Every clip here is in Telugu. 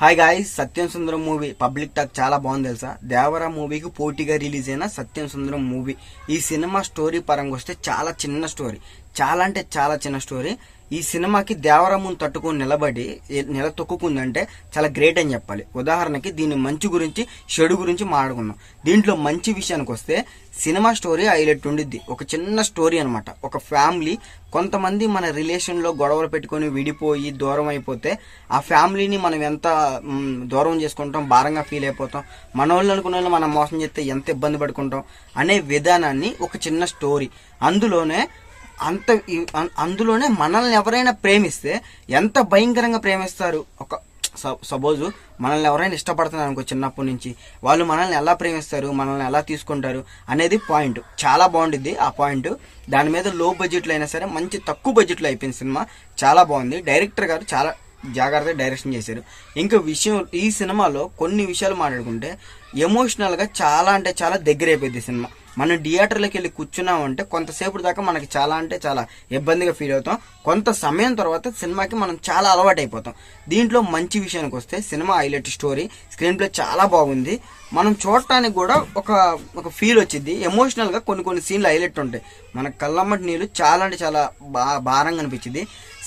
హాయ్ గాయ్స్, సత్యం సుందరం మూవీ పబ్లిక్ టాక్ చాలా బాగుంది తెలుసా. దేవరా మూవీకి పోటీగా రిలీజ్ అయిన సత్యం సుందరం మూవీ. ఈ సినిమా స్టోరీ పరంగా వస్తే చాలా చిన్న స్టోరీ, చాలా అంటే చాలా చిన్న స్టోరీ. ఈ సినిమాకి దేవరమును తట్టుకొని నిలతొక్కుందంటే చాలా గ్రేట్ అని చెప్పాలి. ఉదాహరణకి దీని మంచి గురించి చెడు గురించి మాట్లాడుకుందాం. దీంట్లో మంచి విషయానికి వస్తే సినిమా స్టోరీ హైలైట్ ఉండిద్ది. ఒక చిన్న స్టోరీ అనమాట. ఒక ఫ్యామిలీ, కొంతమంది మన రిలేషన్లో గొడవలు పెట్టుకొని విడిపోయి దూరం అయిపోతే ఆ ఫ్యామిలీని మనం ఎంత దూరం చేసుకుంటాం, భారంగా ఫీల్ అయిపోతాం, మన వాళ్ళు అనుకున్న వాళ్ళు మనం మోసం చేస్తే ఎంత ఇబ్బంది పడుకుంటాం అనే విధానాన్ని ఒక చిన్న స్టోరీ. అందులోనే మనల్ని ఎవరైనా ప్రేమిస్తే ఎంత భయంకరంగా ప్రేమిస్తారు. ఒక సపోజ్ మనల్ని ఎవరైనా ఇష్టపడుతున్నారు అనుకో, చిన్నప్పటి నుంచి వాళ్ళు మనల్ని ఎలా ప్రేమిస్తారు, మనల్ని ఎలా తీసుకుంటారు అనేది పాయింట్. చాలా బాగుండిద్ది ఆ పాయింట్. దాని మీద లో బడ్జెట్లో అయినా సరే మంచి తక్కువ బడ్జెట్లో అయిపోయింది సినిమా. చాలా బాగుంది. డైరెక్టర్ గారు చాలా జాగ్రత్తగా డైరెక్షన్ చేశారు. ఇంకా ఈ సినిమాలో కొన్ని విషయాలు మాట్లాడుకుంటే ఎమోషనల్గా చాలా అంటే చాలా దగ్గర అయిపోయింది సినిమా. మనం థియేటర్లోకి వెళ్ళి కూర్చున్నామంటే కొంతసేపు దాకా మనకి చాలా అంటే చాలా ఇబ్బందిగా ఫీల్ అవుతాం. కొంత సమయం తర్వాత సినిమాకి మనం చాలా అలవాటు అయిపోతాం. దీంట్లో మంచి విషయానికి వస్తే cinema highlight story, screen play చాలా బాగుంది. మనం చూడటానికి కూడా ఒక ఫీల్ వచ్చింది. ఎమోషనల్గా కొన్ని సీన్లు హైలైట్ ఉంటాయి. మన కళ్ళమ్మటి నీళ్ళు చాలా అంటే చాలా భారంగా అనిపించింది.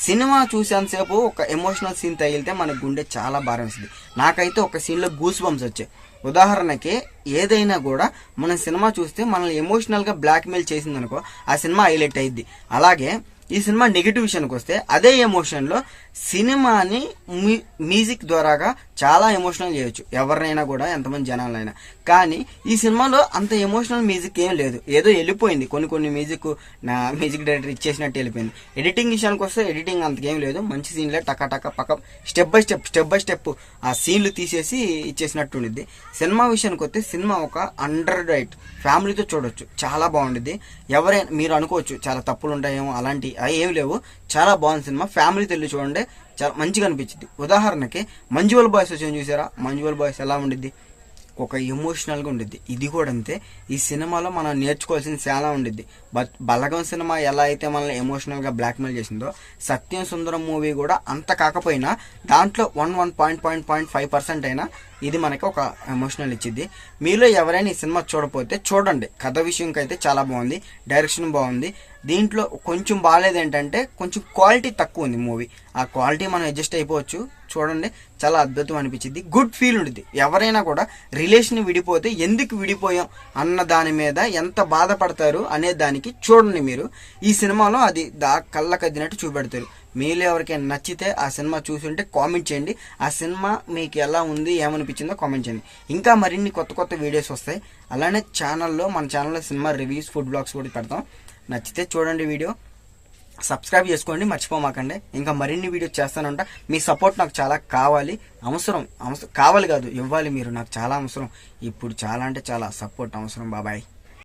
సినిమా చూసేంతసేపు ఒక ఎమోషనల్ సీన్ తగిలితే మన గుండె చాలా భారం వేసింది. నాకైతే ఒక సీన్లో గూస్ బంప్స్ వచ్చాయి. ఉదాహరణకి ఏదైనా కూడా మనం సినిమా చూస్తే మనల్ని ఎమోషనల్గా బ్లాక్మెయిల్ చేసిందనుకో ఆ సినిమా హైలైట్ అయ్యిద్ది. అలాగే ఈ సినిమా నెగిటివ్ విషయానికి వస్తే అదే ఎమోషన్లో సినిమాని మ్యూజిక్ ద్వారాగా చాలా ఎమోషనల్ చేయొచ్చు ఎవరినైనా కూడా, ఎంతమంది జనాలైనా. కానీ ఈ సినిమాలో అంత ఎమోషనల్ మ్యూజిక్ ఏం లేదు. ఏదో వెళ్ళిపోయింది, కొన్ని మ్యూజిక్ నా మ్యూజిక్ డైరెక్టర్ ఇచ్చేసినట్టు వెళ్ళిపోయింది. ఎడిటింగ్ విషయానికి వస్తే ఎడిటింగ్ అంతకేం లేదు. మంచి సీన్లే టక పక్క స్టెప్ బై స్టెప్ ఆ సీన్లు తీసేసి ఇచ్చేసినట్టు ఉండిద్ది. సినిమా విషయానికి వస్తే సినిమా ఒక అండర్ రైట్ ఫ్యామిలీతో చూడొచ్చు, చాలా బాగుండిద్ది. ఎవరైనా మీరు అనుకోవచ్చు చాలా తప్పులు ఉంటాయేమో, అలాంటి ఏమి లేవు. చాలా బాగుంది సినిమా. ఫ్యామిలీతో వెళ్ళి చూడండి, చాలా మంచిగా అనిపించింది. ఉదాహరణకి మంజువల్ బాయ్స్ వచ్చి చూసారా, మంజువల్ బాయ్స్ ఎలా ఉండిద్ది, ఒక ఎమోషనల్గా ఉండిద్ది. ఇది కూడా అంతే. ఈ సినిమాలో మనం నేర్చుకోవాల్సింది చాలా ఉండిద్ది. బలగం సినిమా ఎలా అయితే మనల్ని ఎమోషనల్గా బ్లాక్మెయిల్ చేసిందో, సత్యం సుందరం మూవీ కూడా అంత కాకపోయినా దాంట్లో 1.5% అయినా ఇది మనకి ఒక ఎమోషనల్ ఇచ్చింది. మీలో ఎవరైనా ఈ సినిమా చూడకపోతే చూడండి. కథ విషయంకి అయితే చాలా బాగుంది, డైరెక్షన్ బాగుంది. దీంట్లో కొంచెం బాగాలేదు ఏంటంటే కొంచెం క్వాలిటీ తక్కువ ఉంది మూవీ. ఆ క్వాలిటీ మనం అడ్జస్ట్ అయిపోవచ్చు. చూడండి, చాలా అద్భుతం అనిపించింది. గుడ్ ఫీల్ ఉంటుంది. ఎవరైనా కూడా రిలేషన్ విడిపోతే ఎందుకు విడిపోయాం అన్న దాని మీద ఎంత బాధపడతారు అనే దానికి చూడండి మీరు. ఈ సినిమాలో అది కళ్ళకద్దినట్టు చూపెడతారు. మీలో ఎవరికైనా నచ్చితే ఆ సినిమా చూసుంటే కామెంట్ చేయండి. ఆ సినిమా మీకు ఎలా ఉంది, ఏమనిపించిందో కామెంట్ చేయండి. ఇంకా మరిన్ని కొత్త వీడియోస్ వస్తాయి. అలానే మన ఛానల్లో సినిమా రివ్యూస్, ఫుడ్ బ్లాగ్స్ కూడా పెడతాం. నచ్చితే చూడండి వీడియో, సబ్స్క్రైబ్ చేసుకోండి, మర్చిపోమాకండి. ఇంకా మరిన్ని వీడియోస్ చేస్తానంట. మీ సపోర్ట్ నాకు చాలా కావాలి, అవసరం కావాలి కాదు, ఇవ్వాలి. మీరు నాకు చాలా అవసరం. ఇప్పుడు చాలా అంటే చాలా సపోర్ట్ అవసరం. బాబాయ్.